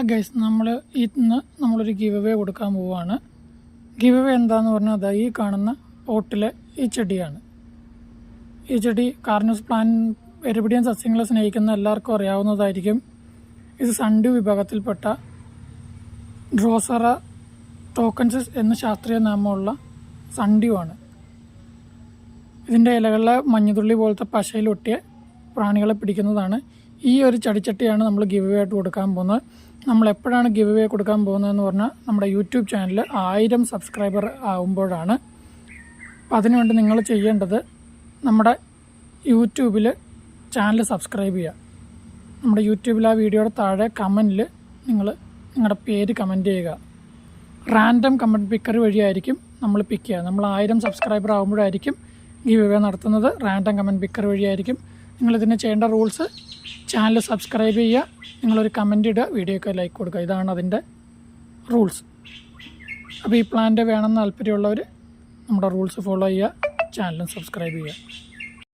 Guys ഇന്ന് നമ്മളൊരു give away കൊടുക്കാൻ പോവുകയാണ്. ഗിവ് അവേ എന്താണെന്ന് പറഞ്ഞാൽ അതാ ഈ കാണുന്ന പോട്ടിലെ ഈ ചെടിയാണ്. ഈ ചെടി കാർനസ് പ്ലാൻ എരിപിഡിയൻ സസ്യങ്ങളെ സ്നേഹിക്കുന്ന എല്ലാവർക്കും അറിയാവുന്നതായിരിക്കും. ഇത് സൺഡ്യൂ വിഭാഗത്തിൽപ്പെട്ട ഡ്രോസറ ടോക്കൻസിസ് എന്ന ശാസ്ത്രീയ നാമമുള്ള സൺഡ്യൂ ആണ്. ഇതിൻ്റെ ഇലകളിലെ മഞ്ഞുതുള്ളി പോലത്തെ പശയിലൊട്ടിയ പ്രാണികളെ പിടിക്കുന്നതാണ്. ഈ ഒരു ചെടിച്ചട്ടിയാണ് നമ്മൾ ഗിവ് അവേ ആയിട്ട് കൊടുക്കാൻ പോകുന്നത്. നമ്മൾ എപ്പോഴാണ് ഗിവ് അവേ കൊടുക്കാൻ പോകുന്നതെന്ന് പറഞ്ഞാൽ നമ്മുടെ യൂട്യൂബ് ചാനൽ 1000 സബ്സ്ക്രൈബർ ആകുമ്പോഴാണ്. അപ്പം അതിനുവേണ്ടി നിങ്ങൾ ചെയ്യേണ്ടത് നമ്മുടെ യൂട്യൂബിൽ ചാനൽ സബ്സ്ക്രൈബ് ചെയ്യുക. നമ്മുടെ യൂട്യൂബിൽ ആ വീഡിയോയുടെ താഴെ കമൻറ്റിൽ നിങ്ങളുടെ പേര് കമൻറ്റ് ചെയ്യുക. റാൻഡം കമൻറ്റ് പിക്കർ വഴിയായിരിക്കും നമ്മൾ പിക്ക് ചെയ്യുക. നമ്മൾ 1000 സബ്സ്ക്രൈബർ ആകുമ്പോഴായിരിക്കും ഗിവ് അവേ നടത്തുന്നത്. റാൻഡം കമൻറ്റ് പിക്കർ വഴിയായിരിക്കും. നിങ്ങളിതിന് ചെയ്യേണ്ട റൂൾസ്: ചാനൽ സബ്സ്ക്രൈബ് ചെയ്യുക, നിങ്ങളൊരു കമൻറ്റ് ഇടുക, വീഡിയോയ്ക്ക് ലൈക്ക് കൊടുക്കുക. ഇതാണ് അതിൻ്റെ റൂൾസ്. അപ്പോൾ ഈ പ്ലാന്റ് വേണമെന്ന് താല്പര്യമുള്ളവർ നമ്മുടെ റൂൾസ് ഫോളോ ചെയ്യുക, ചാനലും സബ്സ്ക്രൈബ് ചെയ്യുക.